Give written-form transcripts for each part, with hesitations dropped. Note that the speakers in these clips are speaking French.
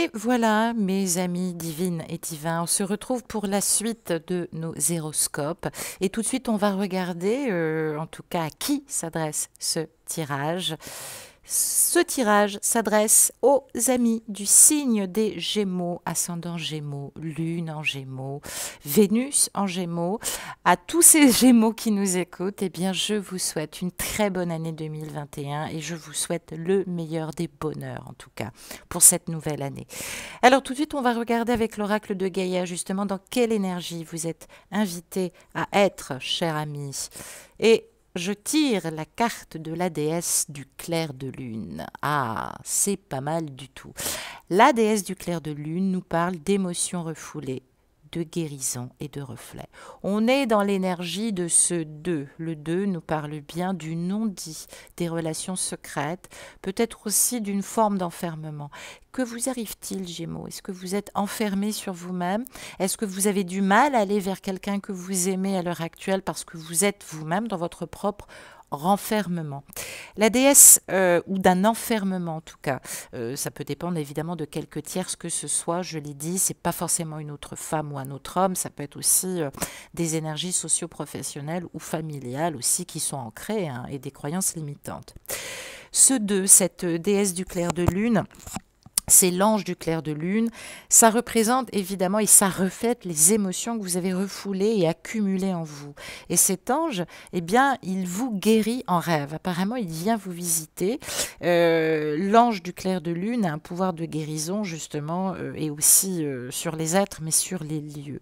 Et voilà, mes amis divines et divins, on se retrouve pour la suite de nos horoscopes. Et tout de suite, on va regarder, en tout cas, à qui s'adresse ce tirage. Ce tirage s'adresse aux amis du signe des Gémeaux, ascendant Gémeaux, Lune en Gémeaux, Vénus en Gémeaux. À tous ces Gémeaux qui nous écoutent, eh bien, je vous souhaite une très bonne année 2021 et je vous souhaite le meilleur des bonheurs, en tout cas, pour cette nouvelle année. Alors, tout de suite, on va regarder avec l'oracle de Gaïa, justement, dans quelle énergie vous êtes invité à être, cher ami. Et je tire la carte de la déesse du clair de lune. Ah, c'est pas mal du tout. La déesse du clair de lune nous parle d'émotions refoulées, de guérison et de reflets. On est dans l'énergie de ce 2. Le 2 nous parle bien du non-dit, des relations secrètes, peut-être aussi d'une forme d'enfermement. Que vous arrive-t-il, Gémeaux? Est-ce que vous êtes enfermé sur vous-même? Est-ce que vous avez du mal à aller vers quelqu'un que vous aimez à l'heure actuelle parce que vous êtes vous-même dans votre propre renfermement? La déesse, ou d'un enfermement en tout cas, ça peut dépendre évidemment de quelque tierce que ce soit, je l'ai dit, c'est pas forcément une autre femme ou un autre homme, ça peut être aussi des énergies socio-professionnelles ou familiales aussi qui sont ancrées, hein, et des croyances limitantes. Ce 2, cette déesse du clair de lune, c'est l'ange du clair de lune, ça représente évidemment et ça reflète les émotions que vous avez refoulées et accumulées en vous. Et cet ange, eh bien, il vous guérit en rêve. Apparemment, il vient vous visiter. L'ange du clair de lune a un pouvoir de guérison, justement, et aussi sur les êtres, mais sur les lieux.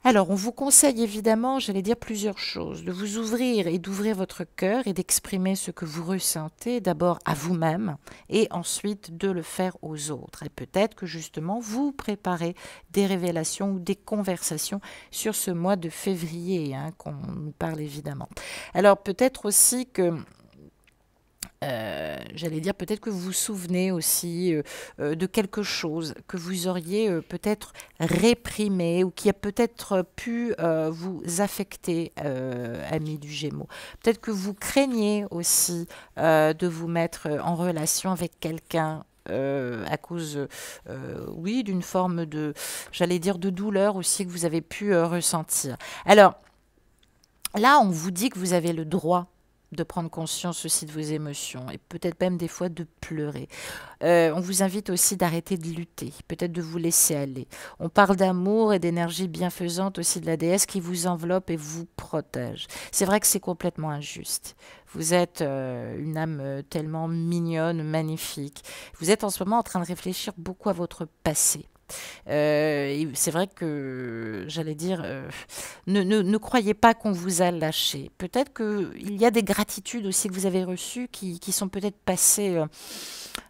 Alors, on vous conseille évidemment, j'allais dire plusieurs choses, de vous ouvrir et d'ouvrir votre cœur et d'exprimer ce que vous ressentez d'abord à vous-même et ensuite de le faire aux autres. Et peut-être que justement, vous préparez des révélations ou des conversations sur ce mois de février, hein, qu'on nous parle évidemment. Alors, peut-être aussi que j'allais dire peut-être que vous vous souvenez aussi de quelque chose que vous auriez peut-être réprimé ou qui a peut-être pu vous affecter, amis du Gémeaux. Peut-être que vous craignez aussi de vous mettre en relation avec quelqu'un à cause, oui, d'une forme de, j'allais dire, de douleur aussi que vous avez pu ressentir. Alors, là, on vous dit que vous avez le droit de prendre conscience aussi de vos émotions et peut-être même des fois de pleurer. On vous invite aussi d'arrêter de lutter, peut-être de vous laisser aller. On parle d'amour et d'énergie bienfaisante aussi de la déesse qui vous enveloppe et vous protège. C'est vrai que c'est complètement injuste. Vous êtes une âme tellement mignonne, magnifique. Vous êtes en ce moment en train de réfléchir beaucoup à votre passé. C'est vrai que, j'allais dire, ne croyez pas qu'on vous a lâché. Peut-être qu'il y a des gratitudes aussi que vous avez reçues qui sont peut-être passées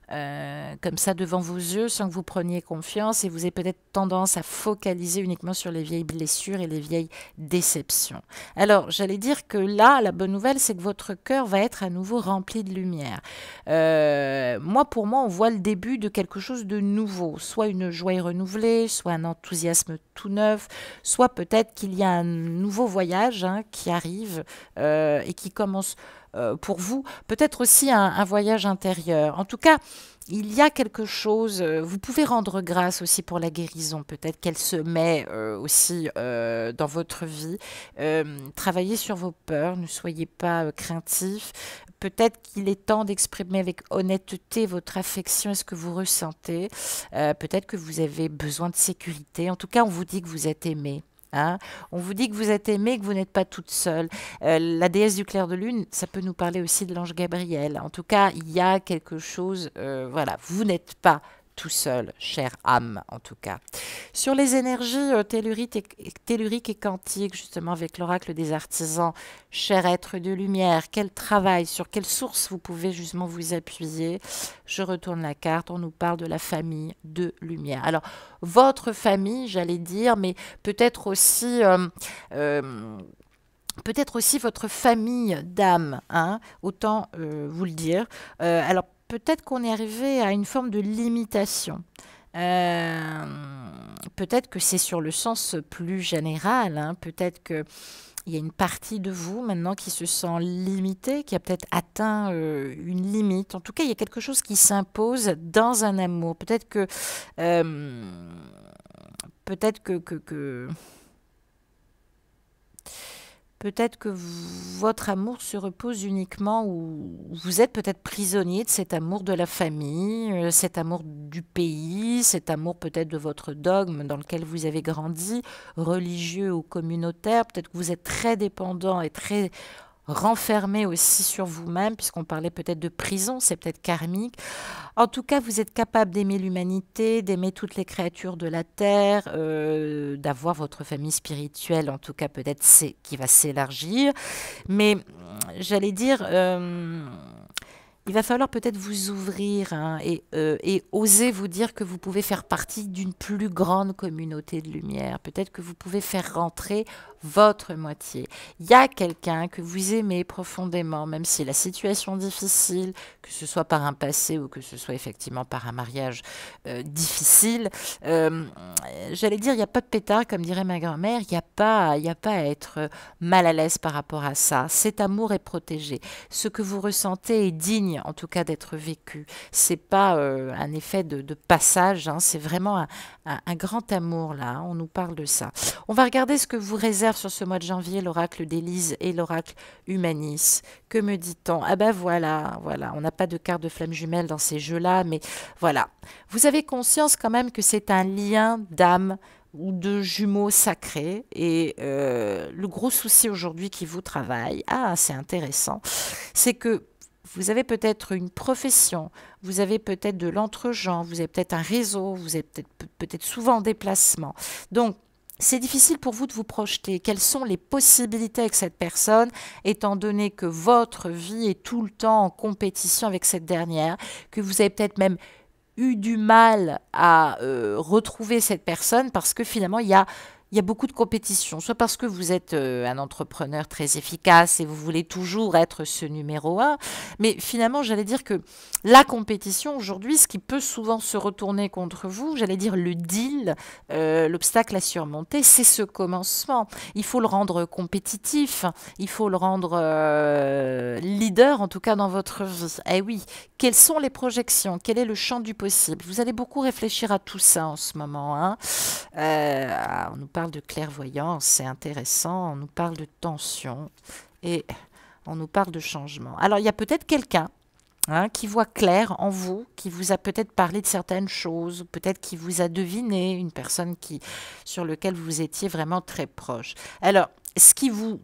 comme ça devant vos yeux sans que vous preniez confiance et vous avez peut-être tendance à focaliser uniquement sur les vieilles blessures et les vieilles déceptions. Alors, j'allais dire que là, la bonne nouvelle, c'est que votre cœur va être à nouveau rempli de lumière. Pour moi, on voit le début de quelque chose de nouveau, soit une joie renouvelée, soit un enthousiasme tout neuf, soit peut-être qu'il y a un nouveau voyage, hein, qui arrive et qui commence pour vous, peut-être aussi un voyage intérieur. En tout cas, il y a quelque chose, vous pouvez rendre grâce aussi pour la guérison, peut-être qu'elle se met aussi dans votre vie. Travaillez sur vos peurs, ne soyez pas craintifs. Peut-être qu'il est temps d'exprimer avec honnêteté votre affection et ce que vous ressentez. Peut-être que vous avez besoin de sécurité. En tout cas, on vous dit que vous êtes aimé. Hein, on vous dit que vous êtes aimé, que vous n'êtes pas toute seule. La déesse du clair de lune, ça peut nous parler aussi de l'ange Gabriel. En tout cas, il y a quelque chose, voilà, vous n'êtes pas tout seul, chère âme, en tout cas. Sur les énergies telluriques et quantiques, justement, avec l'oracle des artisans, cher être de lumière, quel travail, sur quelle source vous pouvez justement vous appuyer? Je retourne la carte, on nous parle de la famille de lumière. Alors, votre famille, j'allais dire, mais peut-être aussi... peut-être aussi votre famille d'âme, hein, autant vous le dire. Alors, peut-être qu'on est arrivé à une forme de limitation. Peut-être que c'est sur le sens plus général, hein. Peut-être que il y a une partie de vous maintenant qui se sent limitée, qui a peut-être atteint une limite. En tout cas, il y a quelque chose qui s'impose dans un amour. Euh, peut-être que peut-être que votre amour se repose uniquement où vous êtes peut-être prisonnier de cet amour de la famille, cet amour du pays, cet amour peut-être de votre dogme dans lequel vous avez grandi, religieux ou communautaire. Peut-être que vous êtes très dépendant et très renfermé aussi sur vous-même, puisqu'on parlait peut-être de prison, c'est peut-être karmique. En tout cas, vous êtes capable d'aimer l'humanité, d'aimer toutes les créatures de la terre, d'avoir votre famille spirituelle, en tout cas peut-être qui va s'élargir. Mais j'allais dire, il va falloir peut-être vous ouvrir, hein, et oser vous dire que vous pouvez faire partie d'une plus grande communauté de lumière. Peut-être que vous pouvez faire rentrer votre moitié. Il y a quelqu'un que vous aimez profondément, même si la situation est difficile, que ce soit par un passé ou que ce soit effectivement par un mariage difficile. J'allais dire, il n'y a pas de pétard, comme dirait ma grand-mère, il n'y a pas à être mal à l'aise par rapport à ça. Cet amour est protégé. Ce que vous ressentez est digne, en tout cas, d'être vécu. C'est pas un effet de passage, hein, c'est vraiment un grand amour, là, hein, on nous parle de ça. On va regarder ce que vous réserve sur ce mois de janvier, l'oracle d'Élise et l'oracle Humanis. Que me dit-on? Ah ben voilà, on n'a pas de carte de flamme jumelle dans ces jeux-là, mais voilà. Vous avez conscience quand même que c'est un lien d'âme ou de jumeaux sacrés. Et le gros souci aujourd'hui qui vous travaille, c'est intéressant, c'est que vous avez peut-être une profession, vous avez peut-être de l'entre-gens, vous avez peut-être un réseau, vous êtes peut-être souvent en déplacement. Donc, c'est difficile pour vous de vous projeter. Quelles sont les possibilités avec cette personne, étant donné que votre vie est tout le temps en compétition avec cette dernière, que vous avez peut-être même eu du mal à retrouver cette personne parce que finalement, il y a beaucoup de compétition, soit parce que vous êtes un entrepreneur très efficace et vous voulez toujours être ce numéro un, mais finalement, j'allais dire que la compétition aujourd'hui, ce qui peut souvent se retourner contre vous, j'allais dire le deal, l'obstacle à surmonter, c'est ce commencement. Il faut le rendre compétitif, il faut le rendre leader, en tout cas dans votre vie. Eh oui, quelles sont les projections? Quel est le champ du possible? Vous allez beaucoup réfléchir à tout ça en ce moment, hein. On nous parle de clairvoyance, c'est intéressant, on nous parle de tension et on nous parle de changement. Alors, il y a peut-être quelqu'un, hein, qui voit clair en vous, qui vous a peut-être parlé de certaines choses, peut-être qui vous a deviné, une personne sur laquelle vous étiez vraiment très proche. Alors, ce qui vous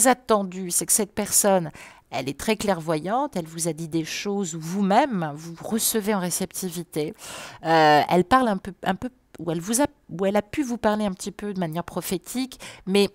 a tendu, c'est que cette personne, elle est très clairvoyante, elle vous a dit des choses vous-même, vous recevez en réceptivité. Elle parle un peu, ou elle a pu vous parler un petit peu de manière prophétique, mais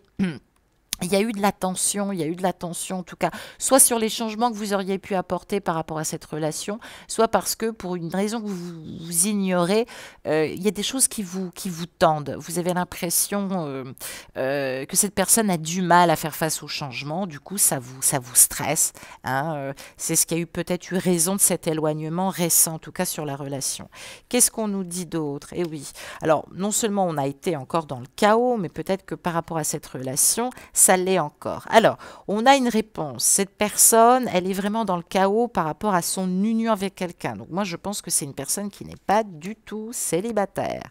il y a eu de l'attention, en tout cas, soit sur les changements que vous auriez pu apporter par rapport à cette relation, soit parce que pour une raison que vous ignorez, il y a des choses qui vous tendent. Vous avez l'impression que cette personne a du mal à faire face au changement, du coup ça vous stresse, hein, c'est ce qui a peut-être eu raison de cet éloignement récent, en tout cas sur la relation. Qu'est-ce qu'on nous dit d'autre? Eh oui, alors non seulement on a été encore dans le chaos, mais peut-être que par rapport à cette relation, ça l'est encore. Alors, on a une réponse. Cette personne, elle est vraiment dans le chaos par rapport à son union avec quelqu'un. Donc moi, je pense que c'est une personne qui n'est pas du tout célibataire.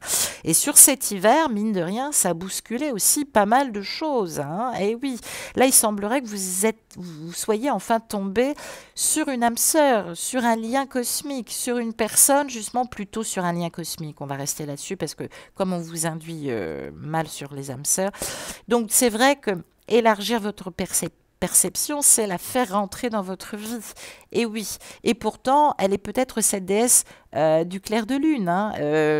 Et sur cet hiver, mine de rien, ça a bousculé aussi pas mal de choses, hein. Et oui, là, il semblerait que vous soyez enfin tombé sur une âme sœur, sur un lien cosmique, sur une personne, justement, plutôt sur un lien cosmique. On va rester là-dessus parce que comme on vous induit mal sur les âmes sœurs. Donc, c'est vrai que élargir votre perception, c'est la faire rentrer dans votre vie. Et oui, et pourtant, elle est peut-être cette déesse du clair de lune, hein.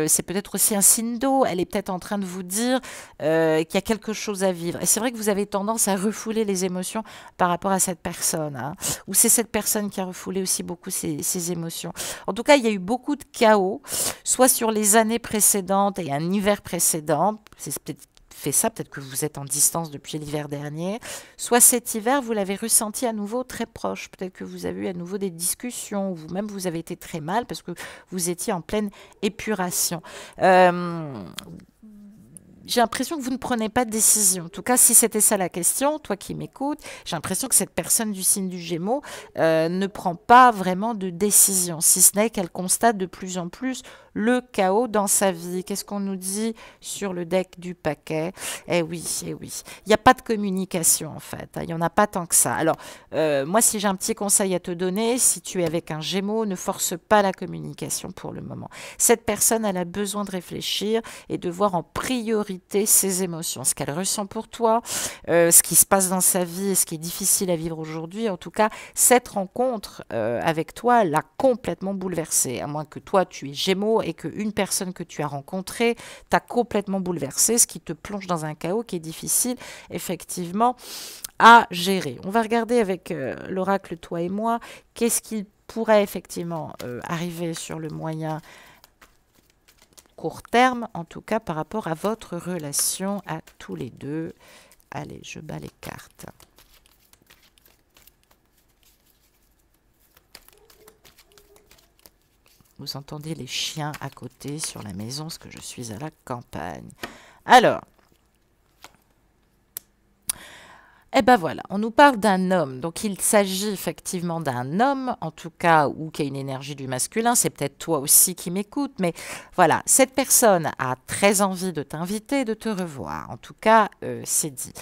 C'est peut-être aussi un signe d'eau. Elle est peut-être en train de vous dire qu'il y a quelque chose à vivre. Et c'est vrai que vous avez tendance à refouler les émotions par rapport à cette personne, hein. Ou c'est cette personne qui a refoulé aussi beaucoup ses émotions. En tout cas, il y a eu beaucoup de chaos, soit sur les années précédentes et un hiver précédent. C'est peut-être fait ça, peut-être que vous êtes en distance depuis l'hiver dernier, soit cet hiver, vous l'avez ressenti à nouveau très proche, peut-être que vous avez eu à nouveau des discussions, ou vous-même vous avez été très mal parce que vous étiez en pleine épuration. Euh, j'ai l'impression que vous ne prenez pas de décision. En tout cas, si c'était ça la question, toi qui m'écoutes, j'ai l'impression que cette personne du signe du Gémeaux ne prend pas vraiment de décision, si ce n'est qu'elle constate de plus en plus le chaos dans sa vie. Qu'est-ce qu'on nous dit sur le deck du paquet? Eh oui, eh oui. Il n'y a pas de communication en fait. Il n'y en a pas tant que ça. Alors, moi, si j'ai un petit conseil à te donner, si tu es avec un Gémeaux, ne force pas la communication pour le moment. Cette personne, elle a besoin de réfléchir et de voir en priorité ses émotions, ce qu'elle ressent pour toi, ce qui se passe dans sa vie et ce qui est difficile à vivre aujourd'hui. En tout cas, cette rencontre avec toi l'a complètement bouleversée, à moins que toi, tu es Gémeaux et qu'une personne que tu as rencontrée t'a complètement bouleversé, ce qui te plonge dans un chaos qui est difficile, effectivement, à gérer. On va regarder avec l'oracle, toi et moi, qu'est-ce qu'il pourrait effectivement arriver sur le moyen court terme, en tout cas par rapport à votre relation à tous les deux. Allez, je bats les cartes. Vous entendez les chiens à côté sur la maison, parce que je suis à la campagne. Alors, eh ben voilà, on nous parle d'un homme. Donc il s'agit effectivement d'un homme, en tout cas, ou qui a une énergie du masculin. C'est peut-être toi aussi qui m'écoutes, mais voilà, cette personne a très envie de t'inviter, de te revoir. En tout cas, c'est dit.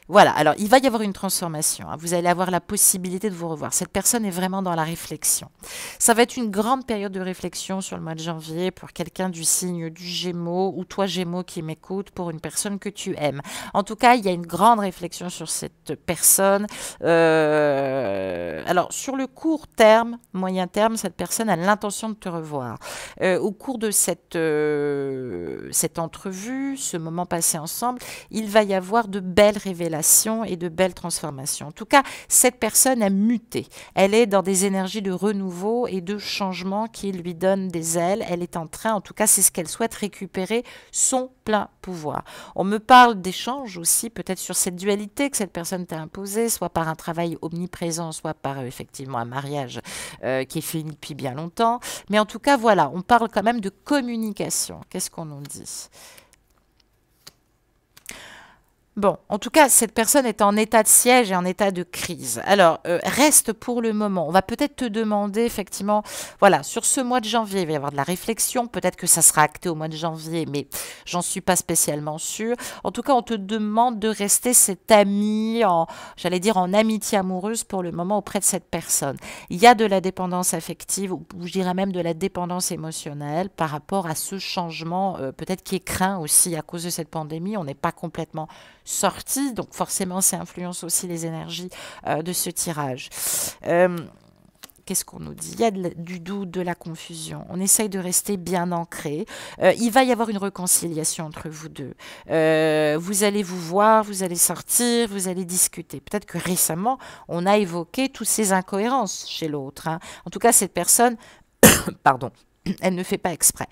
Voilà, alors il va y avoir une transformation, hein. Vous allez avoir la possibilité de vous revoir. Cette personne est vraiment dans la réflexion. Ça va être une grande période de réflexion sur le mois de janvier pour quelqu'un du signe du Gémeaux ou toi Gémeaux qui m'écoute pour une personne que tu aimes. En tout cas, il y a une grande réflexion sur cette personne. Alors, sur le court terme, moyen terme, cette personne a l'intention de te revoir. Au cours de cette entrevue, ce moment passé ensemble, il va y avoir de belles révélations et de belles transformations. En tout cas, cette personne a muté. Elle est dans des énergies de renouveau et de changement qui lui donnent des ailes. Elle est en train, en tout cas, c'est ce qu'elle souhaite, récupérer son plein pouvoir. On me parle d'échanges aussi, peut-être sur cette dualité que cette personne t'a imposée, soit par un travail omniprésent, soit par effectivement un mariage qui est fini depuis bien longtemps. Mais en tout cas, voilà, on parle quand même de communication. Qu'est-ce qu'on nous dit ? Bon, en tout cas, cette personne est en état de siège et en état de crise. Alors, reste pour le moment. On va peut-être te demander, effectivement, voilà, sur ce mois de janvier, il va y avoir de la réflexion. Peut-être que ça sera acté au mois de janvier, mais j'en suis pas spécialement sûre. En tout cas, on te demande de rester cet ami, j'allais dire en amitié amoureuse pour le moment auprès de cette personne. Il y a de la dépendance affective, ou je dirais même de la dépendance émotionnelle par rapport à ce changement, peut-être qui est craint aussi à cause de cette pandémie. On n'est pas complètement sortie, donc forcément ça influence aussi les énergies de ce tirage. Qu'est-ce qu'on nous dit? Il y a du doute, de la confusion. On essaye de rester bien ancré. Il va y avoir une réconciliation entre vous deux. Vous allez vous voir, vous allez sortir, vous allez discuter. Peut-être que récemment, on a évoqué toutes ces incohérences chez l'autre, hein. En tout cas, cette personne, pardon, elle ne fait pas exprès.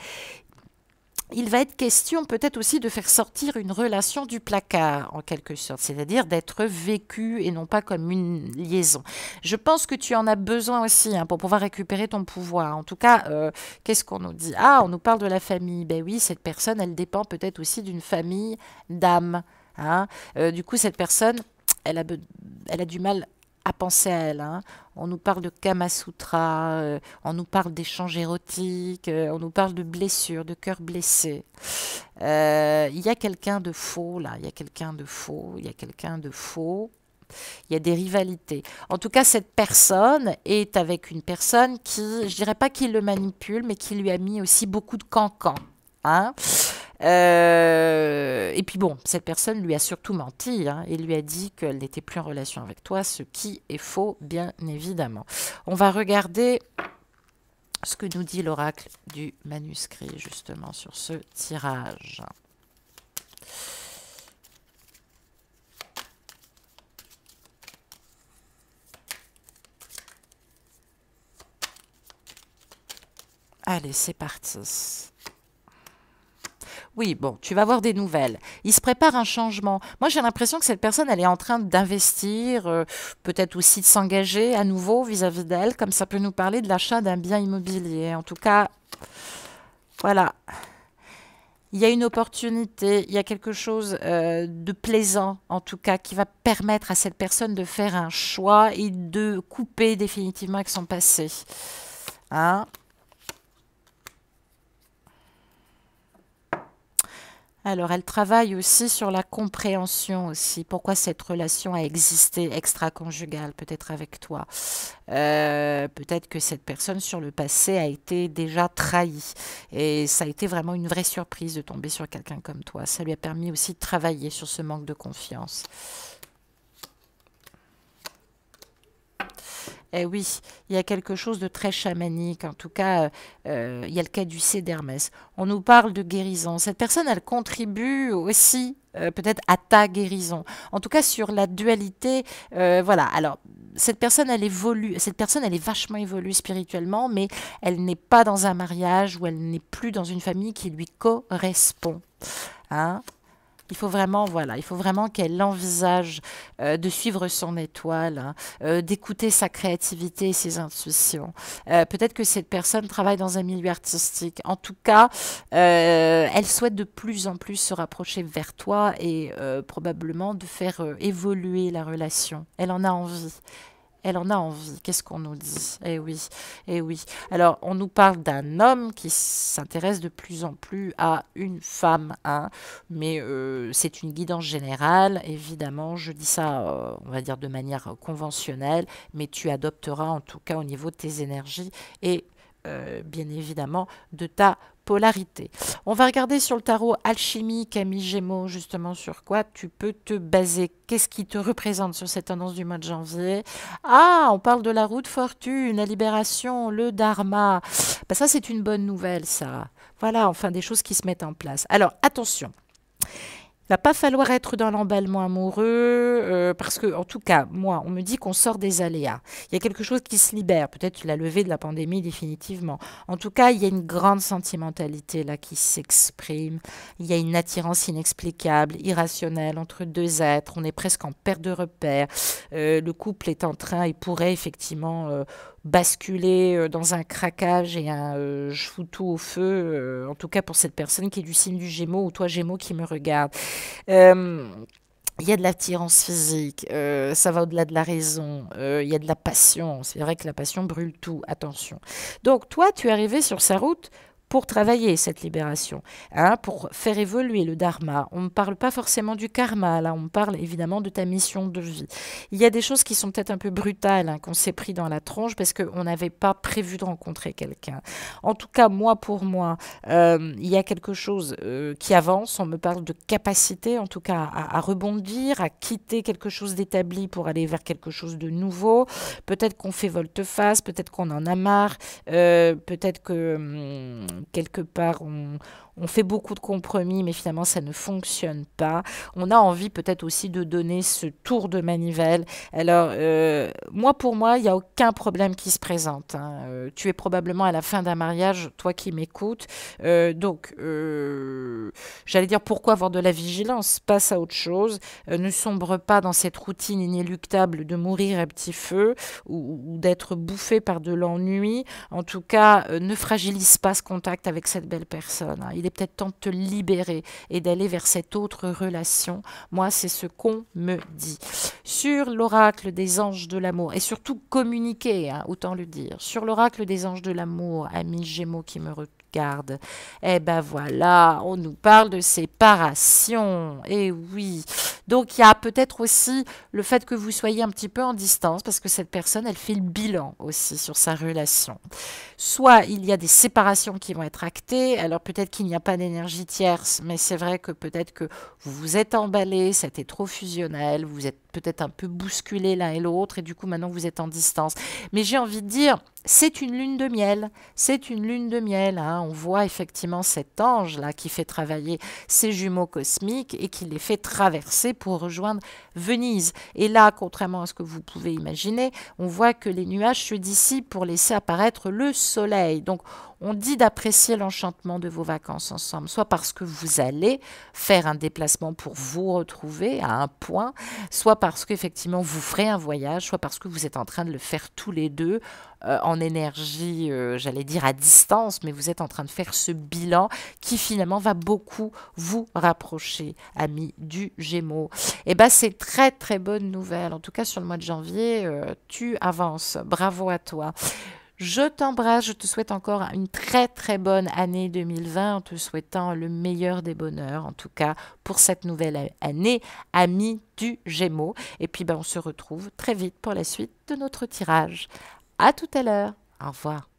Il va être question peut-être aussi de faire sortir une relation du placard, en quelque sorte, c'est-à-dire d'être vécue et non pas comme une liaison. Je pense que tu en as besoin aussi, hein, pour pouvoir récupérer ton pouvoir. En tout cas, qu'est-ce qu'on nous dit? Ah, on nous parle de la famille. Ben oui, cette personne, elle dépend peut-être aussi d'une famille d'âmes, hein. Du coup, cette personne, elle a du mal à penser à elle, hein. On nous parle de Kama Sutra, on nous parle d'échanges érotiques, on nous parle de blessures, de cœurs blessés. Il y a quelqu'un de faux là, il y a quelqu'un de faux, il y a quelqu'un de faux. Il y a des rivalités. En tout cas, cette personne est avec une personne qui, je dirais pas qu'il le manipule, mais qui lui a mis aussi beaucoup de cancans, hein. Et puis bon, cette personne lui a surtout menti, hein, et lui a dit qu'elle n'était plus en relation avec toi, ce qui est faux, bien évidemment. On va regarder ce que nous dit l'oracle du manuscrit, justement, sur ce tirage. Allez, c'est parti. Oui, bon, tu vas avoir des nouvelles. Il se prépare un changement. Moi, j'ai l'impression que cette personne, elle est en train d'investir, peut-être aussi de s'engager à nouveau vis-à-vis d'elle, comme ça peut nous parler de l'achat d'un bien immobilier. En tout cas, voilà. Il y a une opportunité, il y a quelque chose de plaisant, en tout cas, qui va permettre à cette personne de faire un choix et de couper définitivement avec son passé. Hein? Alors, elle travaille aussi sur la compréhension aussi. Pourquoi cette relation a existé extra-conjugale, peut-être avec toi. Peut-être que cette personne sur le passé a été déjà trahie. Et ça a été vraiment une vraie surprise de tomber sur quelqu'un comme toi. Ça lui a permis aussi de travailler sur ce manque de confiance. Eh oui, il y a quelque chose de très chamanique. En tout cas, il y a le caducée d'Hermès. On nous parle de guérison. Cette personne, elle contribue aussi peut-être à ta guérison. En tout cas, sur la dualité, voilà. Alors, cette personne, elle évolue. Cette personne, elle est vachement évoluée spirituellement, mais elle n'est pas dans un mariage ou elle n'est plus dans une famille qui lui correspond. Hein? Il faut vraiment, voilà, il faut vraiment qu'elle envisage de suivre son étoile, hein, d'écouter sa créativité et ses intuitions. Peut-être que cette personne travaille dans un milieu artistique. En tout cas, elle souhaite de plus en plus se rapprocher vers toi et probablement de faire évoluer la relation. Elle en a envie. Elle en a envie. Qu'est-ce qu'on nous dit? Eh oui, eh oui. Alors, on nous parle d'un homme qui s'intéresse de plus en plus à une femme, hein. Mais c'est une guidance générale, évidemment. Je dis ça, on va dire de manière conventionnelle, mais tu adopteras en tout cas au niveau de tes énergies et bien évidemment de ta polarité. On va regarder sur le tarot alchimie, Camille Gémeaux, justement sur quoi tu peux te baser. Qu'est-ce qui te représente sur cette tendance du mois de janvier? Ah, on parle de la roue de fortune, la libération, le dharma. Ben ça, c'est une bonne nouvelle, ça. Voilà, enfin, des choses qui se mettent en place. Alors, attention. Il va pas falloir être dans l'emballement amoureux, parce que, en tout cas, moi, on me dit qu'on sort des aléas. Il y a quelque chose qui se libère, peut-être la levée de la pandémie définitivement. En tout cas, il y a une grande sentimentalité là qui s'exprime. Il y a une attirance inexplicable, irrationnelle entre deux êtres. On est presque en perte de repère. Le couple est en train, il pourrait effectivement basculer dans un craquage et un je fous tout au feu, en tout cas pour cette personne qui est du signe du Gémeaux ou toi Gémeaux qui me regarde. Euh, il y a de l'attirance physique, ça va au-delà de la raison, il y a de la passion, c'est vrai que la passion brûle tout, attention. Donc toi, tu es arrivé sur sa route pour travailler cette libération, hein, pour faire évoluer le dharma. On ne parle pas forcément du karma, là, on parle évidemment de ta mission de vie. Il y a des choses qui sont peut-être un peu brutales, hein, qu'on s'est pris dans la tronche parce qu'on n'avait pas prévu de rencontrer quelqu'un. En tout cas, moi, pour moi, il y a quelque chose qui avance. On me parle de capacité, en tout cas, à rebondir, à quitter quelque chose d'établi pour aller vers quelque chose de nouveau. Peut-être qu'on fait volte-face, peut-être qu'on en a marre, peut-être que quelque part on fait beaucoup de compromis, mais finalement ça ne fonctionne pas. On a envie peut-être aussi de donner ce tour de manivelle. Alors, moi pour moi, il n'y a aucun problème qui se présente, hein. Tu es probablement à la fin d'un mariage, toi qui m'écoutes. Donc, j'allais dire pourquoi avoir de la vigilance? Passe à autre chose. Ne sombre pas dans cette routine inéluctable de mourir à petit feu ou d'être bouffé par de l'ennui. En tout cas, ne fragilise pas ce contact avec cette belle personne, hein. Il est peut-être temps de te libérer et d'aller vers cette autre relation. Moi, c'est ce qu'on me dit. Sur l'oracle des anges de l'amour, et surtout communiquer, hein, autant le dire. Sur l'oracle des anges de l'amour, amis Gémeaux qui me regarde. Eh ben voilà, on nous parle de séparation. Eh oui. Donc il y a peut-être aussi le fait que vous soyez un petit peu en distance parce que cette personne, elle fait le bilan aussi sur sa relation. Soit il y a des séparations qui vont être actées, alors peut-être qu'il n'y a pas d'énergie tierce, mais c'est vrai que peut-être que vous vous êtes emballé, c'était trop fusionnel, vous êtes peut-être un peu bousculé l'un et l'autre, et du coup maintenant vous êtes en distance. Mais j'ai envie de dire, c'est une lune de miel, c'est une lune de miel, hein. On voit effectivement cet ange-là qui fait travailler ses jumeaux cosmiques et qui les fait traverser pour rejoindre Venise. Et là, contrairement à ce que vous pouvez imaginer, on voit que les nuages se dissipent pour laisser apparaître le soleil. Donc, on dit d'apprécier l'enchantement de vos vacances ensemble, soit parce que vous allez faire un déplacement pour vous retrouver à un point, soit parce qu'effectivement vous ferez un voyage, soit parce que vous êtes en train de le faire tous les deux en énergie, j'allais dire à distance, mais vous êtes en train de faire ce bilan qui finalement va beaucoup vous rapprocher, amis du Gémeaux. Et bien c'est très très bonne nouvelle, en tout cas sur le mois de janvier, tu avances, bravo à toi. Je t'embrasse, je te souhaite encore une très très bonne année 2020 en te souhaitant le meilleur des bonheurs, en tout cas pour cette nouvelle année, amis du Gémeaux. Et puis ben, on se retrouve très vite pour la suite de notre tirage. À tout à l'heure. Au revoir.